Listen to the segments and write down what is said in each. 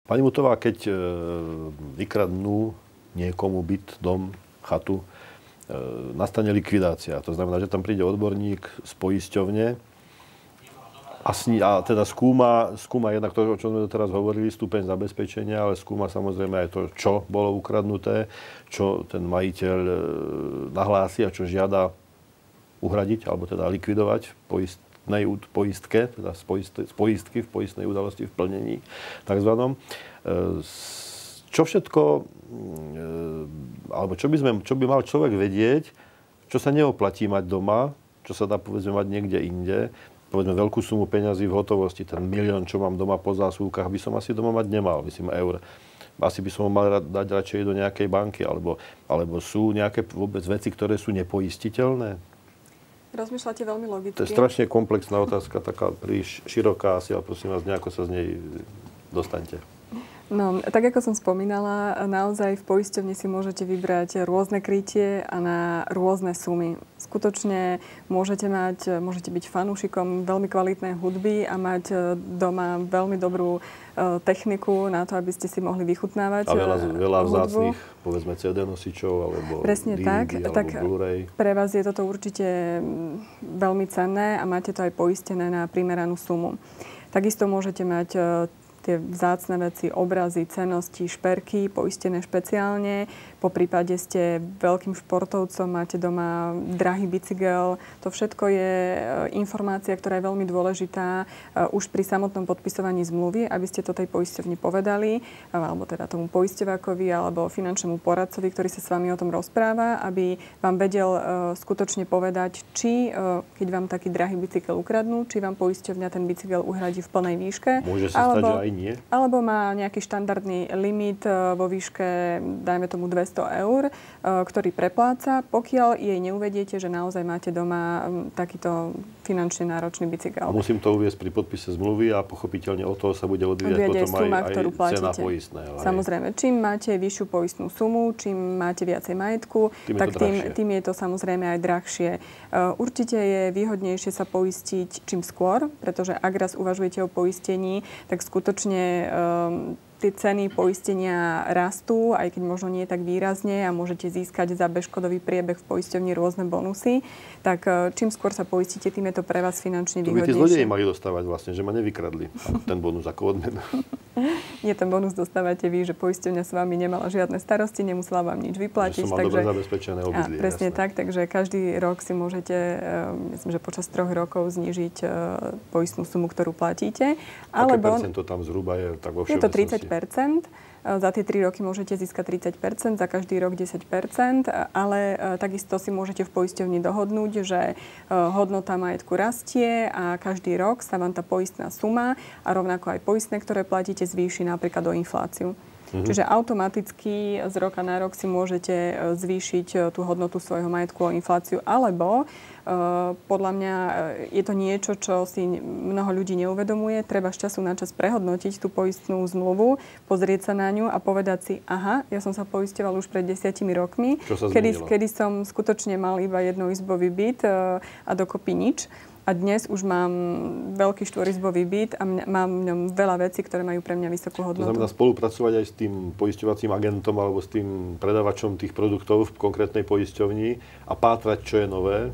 Pani Mutová, keď vykradnú niekomu byt, dom, chatu, nastane likvidácia. To znamená, že tam príde odborník z poisťovne a teda skúma jednak to, o čom sme teraz hovorili, stupeň zabezpečenia, ale skúma samozrejme aj to, čo bolo ukradnuté, čo ten majiteľ nahlási a čo žiada uhradiť, alebo teda likvidovať poistke, teda z poistky v poistnej udalosti v plnení takzvanom. Čo všetko, alebo čo by mal človek vedieť, čo sa neoplatí mať doma, čo sa dá povedzme mať niekde inde, povedzme veľkú sumu peňazí v hotovosti, ten milión, čo mám doma po zásuvkách, by som asi doma mať nemal, myslím eur. Asi by som ho mal dať radšej do nejakej banky, alebo sú nejaké vôbec veci, ktoré sú nepoistiteľné? Rozmýšľate veľmi logicky. To je strašne komplexná otázka, taká príliš široká asi, ale prosím vás, nejako sa z nej dostaňte. No, tak ako som spomínala, naozaj v poisťovni si môžete vybrať rôzne krytie a na rôzne sumy. Skutočne môžete byť fanúšikom veľmi kvalitnej hudby a mať doma veľmi dobrú techniku na to, aby ste si mohli vychutnávať veľa vzácnych, povedzme, CD nosičov, alebo presne DVD, tak, alebo Blu-ray. Pre vás je toto určite veľmi cenné a máte to aj poistené na primeranú sumu. Takisto môžete mať tie vzácne veci, obrazy, cennosti, šperky, poistené špeciálne. Po prípade ste veľkým športovcom, máte doma drahý bicykel. To všetko je informácia, ktorá je veľmi dôležitá už pri samotnom podpisovaní zmluvy, aby ste to tej poisťovni povedali, alebo teda tomu poisťovákovi, alebo finančnému poradcovi, ktorý sa s vami o tom rozpráva, aby vám vedel skutočne povedať, či keď vám taký drahý bicykel ukradnú, či vám poisťovňa ten bicykel uhradí v plnej výške. Môže sa stať, že aj nie. Alebo má nejaký štandardný limit vo výške, dajme tomu 200 eur, ktorý prepláca, pokiaľ jej neuvediete, že naozaj máte doma takýto finančne náročný bicykel. A musím to uviesť pri podpise zmluvy a pochopiteľne od toho sa bude odvíjať potom suma, aj cena poistného. Samozrejme, čím máte vyššiu poistnú sumu, čím máte viacej majetku, tým je to samozrejme aj drahšie. Určite je výhodnejšie sa poistiť čím skôr, pretože ak raz uvažujete o poistení, tak skutočne tie ceny poistenia rastú, aj keď možno nie tak výrazne a môžete získať za bezškodový priebeh v poisťovni rôzne bonusy. Tak čím skôr sa poistíte, tým je to pre vás finančne výhodnejšie. To by tí zlodeji mali dostávať vlastne, že ma nevykradli. Ten bonus ako odmena. Nie, ten bonus dostávate vy, že poisťovňa s vami nemala žiadne starosti, nemusela vám nič vyplatiť. Že som mal dobre zabezpečené obydlie. Presne tak, takže každý rok si môžete, myslím, že počas 3 rokov znížiť poistnú sumu, ktorú platíte. Aké percento tam zhruba je? Tak vo je to 30%. Za tie 3 roky môžete získať 30%, za každý rok 10%, ale takisto si môžete v poisťovni dohodnúť, že hodnota majetku rastie a každý rok sa vám tá poistná suma a rovnako aj poistné, ktoré platíte, zvýši napríklad o infláciu. Čiže automaticky z roka na rok si môžete zvýšiť tú hodnotu svojho majetku o infláciu, alebo podľa mňa je to niečo, čo si mnoho ľudí neuvedomuje. Treba z času na čas prehodnotiť tú poistnú zmluvu, pozrieť sa na ňu a povedať si, aha, ja som sa poisťoval už pred 10 rokmi, kedy som skutočne mal iba jednoizbový byt a dokopy nič. A dnes už mám veľký štvorizbový byt a mám v ňom veľa vecí, ktoré majú pre mňa vysokú hodnotu. To znamená spolupracovať aj s tým poisťovacím agentom alebo s tým predavačom tých produktov v konkrétnej poisťovni a pátrať, čo je nové?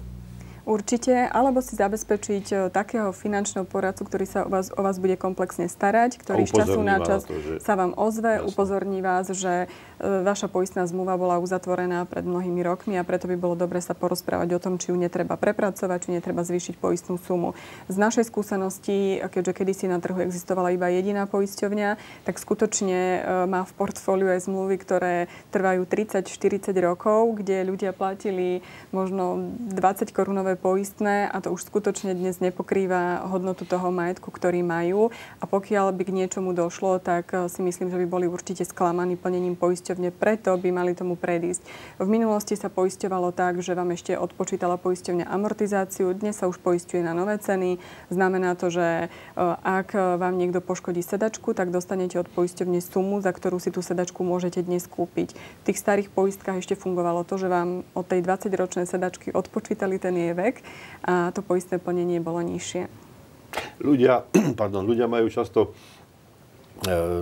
Určite, alebo si zabezpečiť takého finančného poradcu, ktorý sa o vás bude komplexne starať, ktorý z času na čas sa vám ozve, upozorní vás, že vaša poistná zmluva bola uzatvorená pred mnohými rokmi a preto by bolo dobre sa porozprávať o tom, či ju netreba prepracovať, či netreba zvýšiť poistnú sumu. Z našej skúsenosti, keďže kedysi na trhu existovala iba jediná poisťovňa, tak skutočne má v portfóliu aj zmluvy, ktoré trvajú 30-40 rokov, kde ľudia platili možno 20 korunové poistné a to už skutočne dnes nepokrýva hodnotu toho majetku, ktorý majú. A pokiaľ by k niečomu došlo, tak si myslím, že by boli určite sklamaní plnením poisťovne, preto by mali tomu predísť. V minulosti sa poisťovalo tak, že vám ešte odpočítala poisťovňa amortizáciu, dnes sa už poisťuje na nové ceny. Znamená to, že ak vám niekto poškodí sedačku, tak dostanete od poisťovne sumu, za ktorú si tú sedačku môžete dnes kúpiť. V tých starých poistkách ešte fungovalo to, že vám od tej 20-ročnej sedačky odpočítali ten jej vek a to poistné plnenie bolo nižšie. Ľudia majú často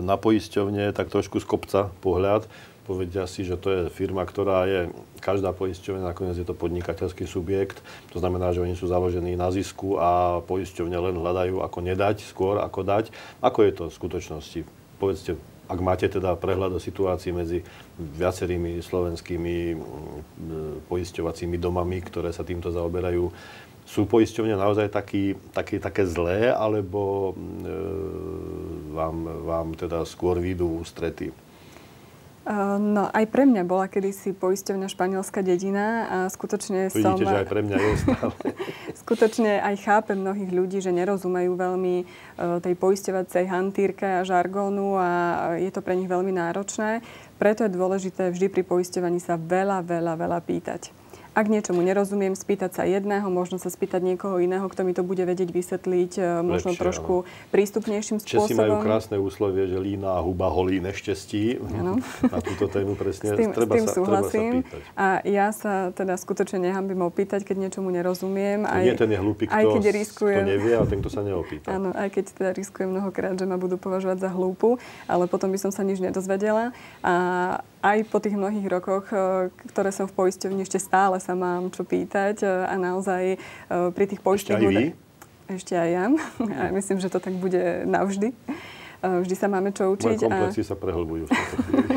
na poisťovne tak trošku z kopca pohľad. Povedia si, že to je firma, ktorá je, každá poisťovňa, nakoniec je to podnikateľský subjekt. To znamená, že oni sú založení na zisku a poisťovne len hľadajú, ako nedať, skôr ako dať. Ako je to v skutočnosti? Povedzte, ak máte teda prehľad o situácii medzi viacerými slovenskými poisťovacími domami, ktoré sa týmto zaoberajú, sú poisťovne naozaj také zlé, alebo vám teda skôr výjdu v ústrety? No, aj pre mňa bola kedysi poisťovňa Španielská dedina a skutočne Vidíte, že aj pre mňa je stále. Skutočne aj chápem mnohých ľudí, že nerozumejú veľmi tej poisťovacej hantírke a žargónu a je to pre nich veľmi náročné. Preto je dôležité vždy pri poisťovaní sa veľa pýtať. Ak niečomu nerozumiem, spýtať sa jedného, možno sa spýtať niekoho iného, kto mi to bude vedieť vysvetliť možno trošku prístupnejším spôsobom. Česi majú krásne úslovie, že lína a huba holí nešťastí. Na túto tému presne. S tým súhlasím. A ja sa teda skutočne nehanbím opýtať, keď niečomu nerozumiem. Nie ten je hlúpy, kto to nevie, ale ten, kto sa neopýta. Áno, aj keď teda riskujem mnohokrát, že ma budú považovať za hlúpu, ale potom by som sa nič nedozvedela. A aj po tých mnohých rokoch, ktoré som v poisťovni, ešte stále sa mám čo pýtať a naozaj pri tých poisťovniach... Ešte aj vy? Ešte aj ja. A myslím, že to tak bude navždy. Vždy sa máme čo učiť. Moje komplexy sa prehlbujú v tejto chvíli.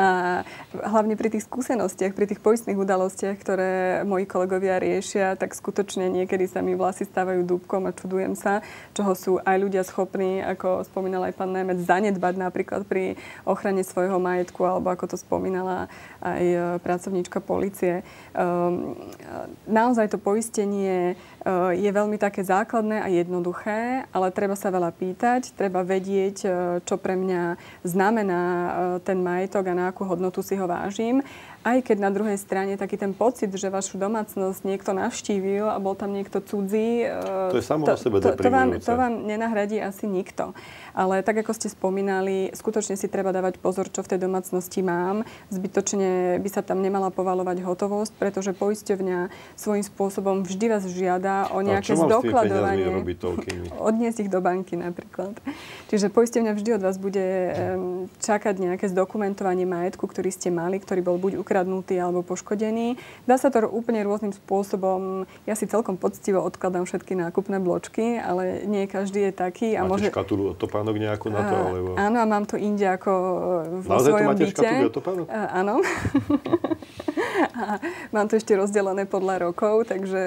A hlavne pri tých skúsenostiach, pri tých poistných udalostiach, ktoré moji kolegovia riešia, tak skutočne niekedy sa mi vlasy stávajú dúbkom a čudujem sa, čoho sú aj ľudia schopní, ako spomínal aj pán Nemec, zanedbať napríklad pri ochrane svojho majetku, alebo ako to spomínala aj pracovníčka polície. Naozaj to poistenie je veľmi také základné a jednoduché, ale treba sa veľa pýtať, treba vedieť, čo pre mňa znamená ten majetok a na akú hodnotu si ho vážim. Aj keď na druhej strane taký ten pocit, že vašu domácnosť niekto navštívil a bol tam niekto cudzí, to je samo o sebe deprimujúce. To vám nenahradí asi nikto. Ale tak, ako ste spomínali, skutočne si treba dávať pozor, čo v tej domácnosti mám. Zbytočne by sa tam nemala povaľovať hotovosť, pretože poisťovňa svojím spôsobom vždy vás žiada o nejaké zdokladovanie. Odniesť ich do banky napríklad. Čiže poisťovňa vždy od vás bude čakať nejaké zdokumentovanie majetku, ktorý ste mali, ktorý bol buď ukradnutý alebo poškodený. Dá sa to úplne rôznym spôsobom. Ja si celkom poctivo odkladám všetky nákupné bločky, ale nie každý je taký. Máte škatulu od topánok nejakú na to? Alebo... Áno, a mám to inde ako vo naozaj svojom byte. Naozaj to máte škatulu od topánok? Áno. A mám to ešte rozdelené podľa rokov, takže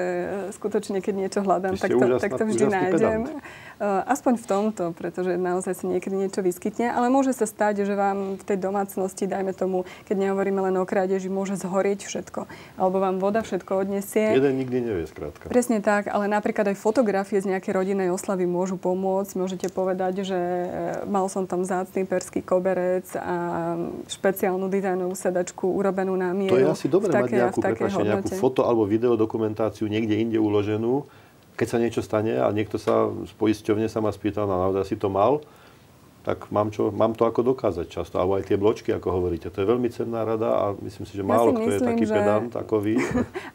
skutočne, keď niečo hľadám, tak to vždy nájdem. Aspoň v tomto, pretože naozaj sa niekedy niečo vyskytne, ale môže sa stať, že vám v tej domácnosti, dajme tomu, keď nehovoríme len o krádeži, môže zhorieť všetko. Alebo vám voda všetko odniesie. Jeden nikdy nevie, skrátka. Presne tak, ale napríklad aj fotografie z nejakej rodinnej oslavy môžu pomôcť. Môžete povedať, že mal som tam vzácny perský koberec a špeciálnu dizajnovú sedačku urobenú na mieru. To je asi dobré mať nejakú foto alebo videodokumentáciu niekde inde uloženú. Keď sa niečo stane a niekto sa z poisťovne sa ma spýtal, naozaj si to mal, tak mám to ako dokázať často. Alebo aj tie bločky, ako hovoríte. To je veľmi cenná rada a myslím si, že málo kto je taký pedant ako vy.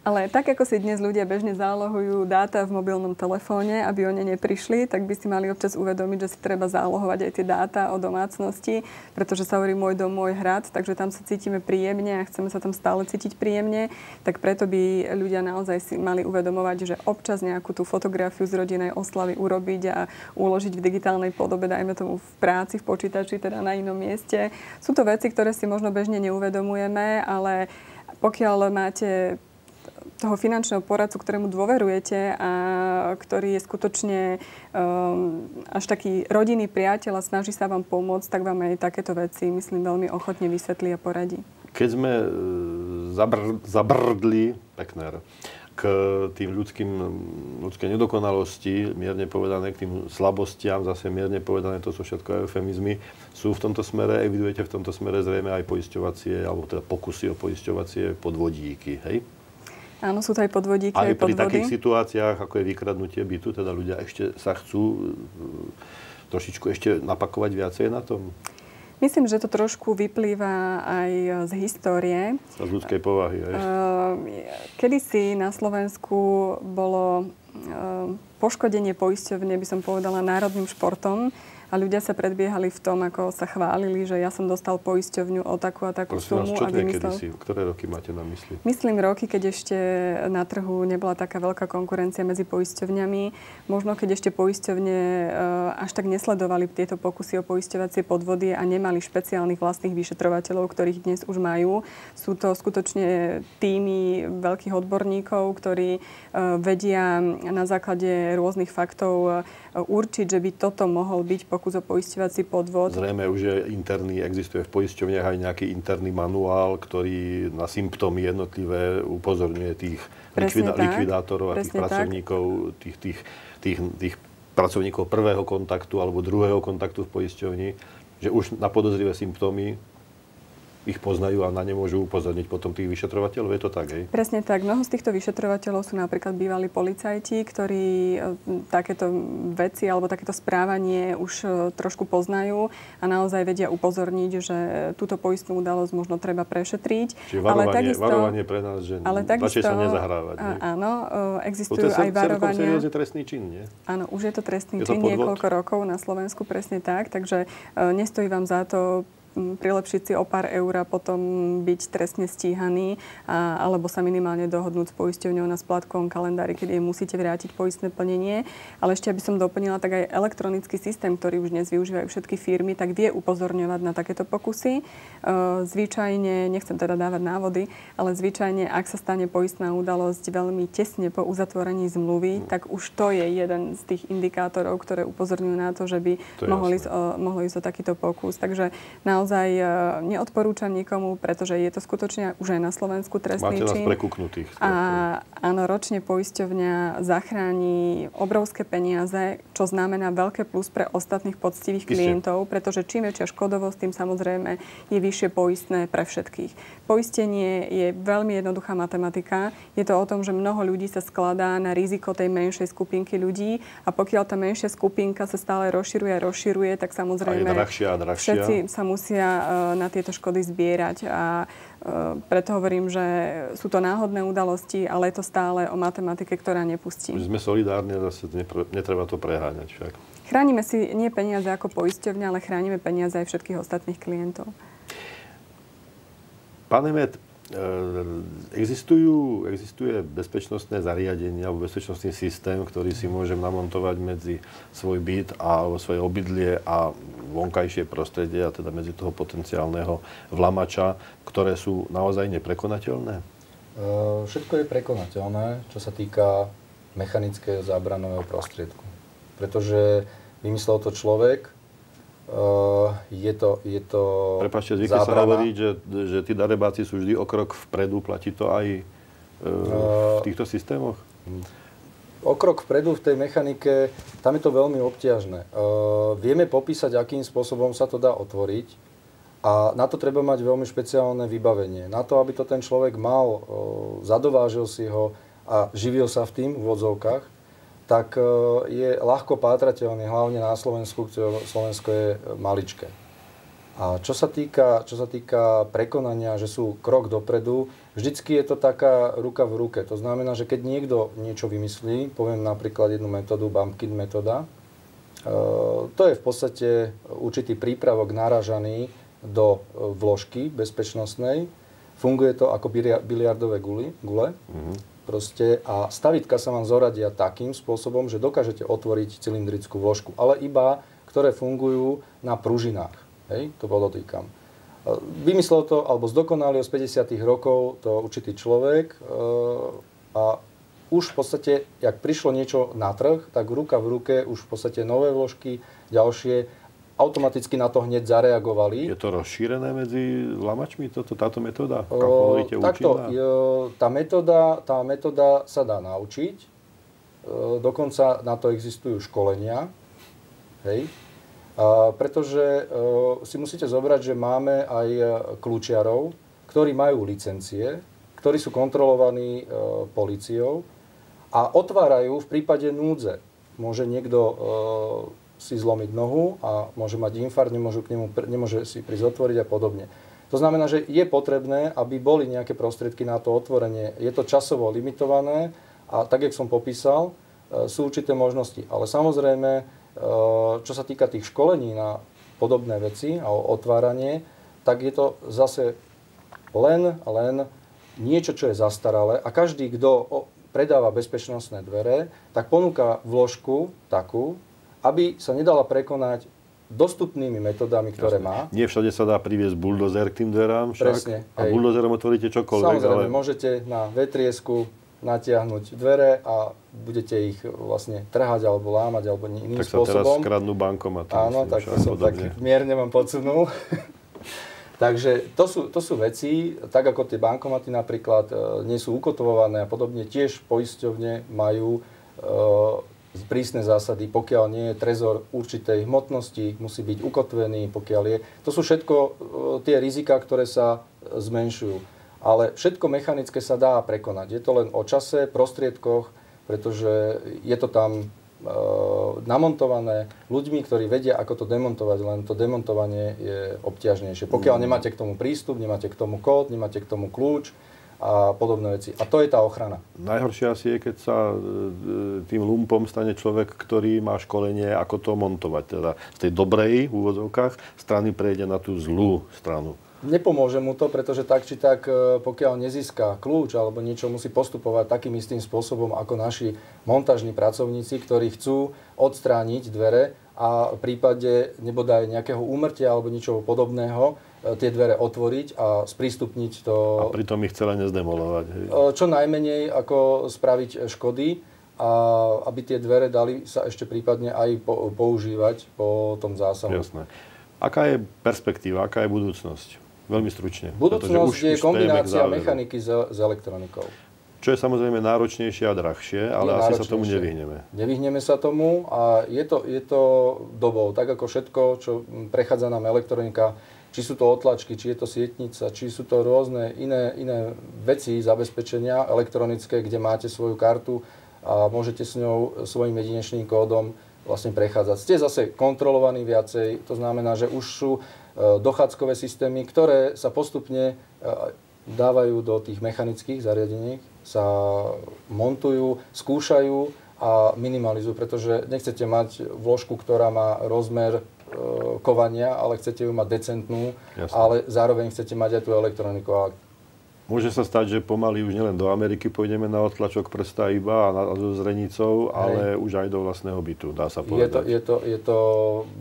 Ale tak, ako si dnes ľudia bežne zálohujú dáta v mobilnom telefóne, aby o ne neprišli, tak by si mali občas uvedomiť, že si treba zálohovať aj tie dáta o domácnosti, pretože sa hovorí môj dom, môj hrad, takže tam sa cítime príjemne a chceme sa tam stále cítiť príjemne, tak preto by ľudia naozaj si mali uvedomovať, že občas nejakú tú fotografiu z rodinnej oslavy urobiť a uložiť v digitálnej podobe, dajme tomu v v počítači, teda na inom mieste. Sú to veci, ktoré si možno bežne neuvedomujeme, ale pokiaľ máte toho finančného poradcu, ktorému dôverujete a ktorý je skutočne až taký rodinný priateľ a snaží sa vám pomôcť, tak vám aj takéto veci, myslím, veľmi ochotne vysvetlí a poradí. Keď sme zabrdli, k tým ľudskej nedokonalosti, mierne povedané, k tým slabostiam, zase mierne povedané, to sú všetko eufemizmy, sú v tomto smere, evidujete v tomto smere zrejme aj poisťovacie, alebo teda pokusy o poisťovacie podvodíky, hej? Áno, sú to aj podvodíky, aj podvody. Pri takých situáciách, ako je vykradnutie bytu, teda ľudia ešte sa chcú trošičku ešte napakovať viacej na tom? Myslím, že to trošku vyplýva aj z histórie. Z ľudskej povahy. Kedysi na Slovensku bolo poškodenie poisťovne, by som povedala, národným športom. a ľudia sa predbiehali v tom, ako sa chválili, že ja som dostal poisťovňu o takú a takú sumu. Čo to je kedysi? Ktoré roky máte na mysli? Myslím roky, keď ešte na trhu nebola taká veľká konkurencia medzi poisťovňami. Možno keď ešte poisťovne až tak nesledovali tieto pokusy o poisťovacie podvody a nemali špeciálnych vlastných vyšetrovateľov, ktorých dnes už majú. Sú to skutočne týmy veľkých odborníkov, ktorí vedia na základe rôznych faktov určiť, že by toto mohol byť pokus o poisťovací podvod. Zrejme už je interný, existuje v poisťovniach aj nejaký interný manuál, ktorý na symptómy jednotlivé upozorňuje tých likvidátorov a tých pracovníkov, tých pracovníkov prvého kontaktu alebo druhého kontaktu v poisťovni, že už na podozrivé symptómy ich poznajú a na ne môžu upozorniť potom tých vyšetrovateľov. Je to tak, hej? Presne tak. Mnoho z týchto vyšetrovateľov sú napríklad bývalí policajti, ktorí takéto veci alebo takéto správanie už trošku poznajú a naozaj vedia upozorniť, že túto poistnú udalosť možno treba prešetriť. Čiže varovanie pre nás, že radšej sa nezahrávať. Áno, existujú aj varovania. To je celkom trestný čin, nie? Áno, už je to trestný čin niekoľko rokov na Slovensku, presne tak. Takže nestojí vám za to prilepšiť si o pár eur a potom byť trestne stíhaný alebo sa minimálne dohodnúť s poisťovňou na splátkovom kalendári, keď jej musíte vrátiť poistné plnenie. Ale ešte, aby som doplnila, tak aj elektronický systém, ktorý už dnes využívajú všetky firmy, tak vie upozorňovať na takéto pokusy. Zvyčajne, nechcem teda dávať návody, ale zvyčajne, ak sa stane poistná udalosť veľmi tesne po uzatvorení zmluvy, tak už to je jeden z tých indikátorov, ktoré upozorňujú na to, že by mohlo ísť o takýto pokus. Takže naozaj neodporúčam nikomu, pretože je to skutočne už aj na Slovensku trestný čin. Máte nás prekuknutých. A áno, ročne poisťovňa zachráni obrovské peniaze, čo znamená veľké plus pre ostatných poctivých klientov, pretože čím väčšia škodovosť, tým samozrejme je vyššie poistné pre všetkých. Poistenie je veľmi jednoduchá matematika. Je to o tom, že mnoho ľudí sa skladá na riziko tej menšej skupinky ľudí a pokiaľ tá menšia skupinka sa stále rozširuje, tak samozrejme všetci sa musia na tieto škody zbierať a preto hovorím, že sú to náhodné udalosti, ale je to stále o matematike, ktorá nepustí. My sme solidárni a zase netreba to preháňať však. Chránime si nie peniaze ako poisťovňa, ale chránime peniaze aj všetkých ostatných klientov. Pán Nemet, existuje bezpečnostné zariadenie alebo bezpečnostný systém, ktorý si môžem namontovať medzi svoj byt a svoje obydlie a vonkajšie prostredie, a teda medzi toho potenciálneho vlamača, ktoré sú naozaj neprekonateľné? Všetko je prekonateľné, čo sa týka mechanického zábranného prostriedku. Pretože vymyslel to človek, je to prepáčte, zvykne sa hovoriť, že tí darebáci sú vždy o krok vpredu. Platí to aj v týchto systémoch? O krok vpredu v tej mechanike, tam je to veľmi obťažné. Vieme popísať, akým spôsobom sa to dá otvoriť a na to treba mať veľmi špeciálne vybavenie. Na to, aby to ten človek mal, zadovážil si ho a živil sa v tým v odzovkách, tak je ľahko pátrateľný, hlavne na Slovensku, ktoré Slovensko je maličké. A čo sa týka prekonania, že sú krok dopredu, vždycky je to taká ruka v ruke. To znamená, že keď niekto niečo vymyslí, poviem napríklad jednu metódu, Bumpkin metóda, to je v podstate určitý prípravok narážaný do vložky bezpečnostnej. Funguje to ako biliardové gule. Proste, a stavitka sa vám zoradia takým spôsobom, že dokážete otvoriť cylindrickú vložku, ale iba, ktoré fungujú na pružinách. Hej, to podotýkam. Vymyslel to, alebo zdokonalil z 50. rokov to určitý človek a už v podstate, jak prišlo niečo na trh, tak ruka v ruke už v podstate nové vložky, ďalšie, automaticky na to hneď zareagovali. Je to rozšírené medzi vlamačmi, táto metóda? Takto, tá metóda sa dá naučiť. Dokonca na to existujú školenia. Hej. Pretože si musíte zobrať, že máme aj kľúčiarov, ktorí majú licencie, ktorí sú kontrolovaní políciou a otvárajú v prípade núdze. Môže niekto si zlomiť nohu a môže mať infarkt, nemôže si prísť otvoriť a podobne. To znamená, že je potrebné, aby boli nejaké prostriedky na to otvorenie. Je to časovo limitované a tak, jak som popísal, sú určité možnosti. Ale samozrejme, čo sa týka tých školení na podobné veci a otváranie, tak je to zase len niečo, čo je zastaralé. A každý, kto predáva bezpečnostné dvere, tak ponúka vložku takú, aby sa nedala prekonať dostupnými metodami, ktoré má. Nie všade sa dá priviesť buldozer k tým dverám však. Presne. A buldozerom otvoríte čokoľvek. Samozrejme, môžete na vetriesku natiahnuť dvere a budete ich vlastne trhať alebo lámať alebo iným spôsobom. Tak sa teraz skradnú bankomaty. Áno, tak to som tak mierne vám podsunul. Takže to sú veci, tak ako tie bankomaty napríklad nie sú ukotvované a podobne, tiež poisťovne majú prísne zásady, pokiaľ nie je trezor určitej hmotnosti, musí byť ukotvený, pokiaľ je. To sú všetko tie riziká, ktoré sa zmenšujú. Ale všetko mechanické sa dá prekonať. Je to len o čase, prostriedkoch, pretože je to tam namontované ľuďmi, ktorí vedia, ako to demontovať, len to demontovanie je obťažnejšie. Pokiaľ nemáte k tomu prístup, nemáte k tomu kód, nemáte k tomu kľúč, a podobné veci. A to je tá ochrana. Najhoršie asi je, keď sa tým lumpom stane človek, ktorý má školenie, ako to montovať. Teda z tej dobrej, v úvodzovkách, strany prejde na tú zlú stranu. Nepomôže mu to, pretože tak či tak, pokiaľ nezíska kľúč alebo niečo, musí postupovať takým istým spôsobom ako naši montážni pracovníci, ktorí chcú odstrániť dvere a v prípade nebodaj nejakého úmrtia alebo ničoho podobného tie dvere otvoriť a sprístupniť to. A pritom ich celé nezdemolovať. Hej. Čo najmenej ako spraviť škody a aby tie dvere dali sa ešte prípadne aj používať po tom zásahu. Jasné. Aká je perspektíva, aká je budúcnosť? Veľmi stručne. Budúcnosť je kombinácia mechaniky s elektronikou. Čo je samozrejme náročnejšie a drahšie, ale asi sa tomu nevyhneme. Nevyhneme sa tomu a je to dobou. Tak ako všetko, čo prechádza nám elektronika, či sú to otlačky, či je to sietnica, či sú to rôzne iné veci zabezpečenia elektronické, kde máte svoju kartu a môžete s ňou svojím jedinečným kódom vlastne prechádzať. Ste zase kontrolovaní viacej, to znamená, že už sú dochádzkové systémy, ktoré sa postupne dávajú do tých mechanických zariadení, sa montujú, skúšajú a minimalizujú, pretože nechcete mať vložku, ktorá má rozmer kovania, ale chcete ju mať decentnú, ale zároveň chcete mať aj tú elektroniku. Môže sa stať, že pomaly už nielen do Ameriky pôjdeme na odtlačok prsta iba a so zrenicou, ale už aj do vlastného bytu, dá sa povedať. Je to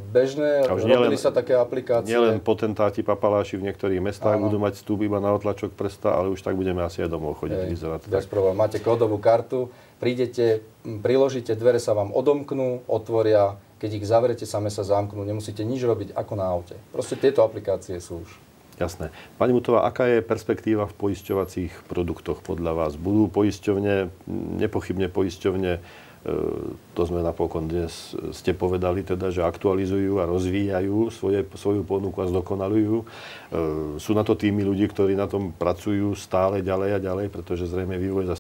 bežné, robili sa také aplikácie. Nielen potentáti, papaláši v niektorých mestách budú mať vstup iba na odtlačok prsta, ale už tak budeme asi aj domov chodiť. Bez problém. Máte kódovú kartu, prídete, priložíte, dvere sa vám odomknú, otvoria, keď ich zavrete, same sa zamknú, nemusíte nič robiť ako na aute. Proste tieto aplikácie sú už. Jasné. Pani Mutová, aká je perspektíva v poisťovacích produktoch podľa vás? Budú poisťovne, nepochybne poisťovne, to sme napokon dnes ste povedali, teda, že aktualizujú a rozvíjajú svoju ponuku a zdokonalujú. Sú na to týmy ľudí, ktorí na tom pracujú stále ďalej a ďalej, pretože zrejme vývoj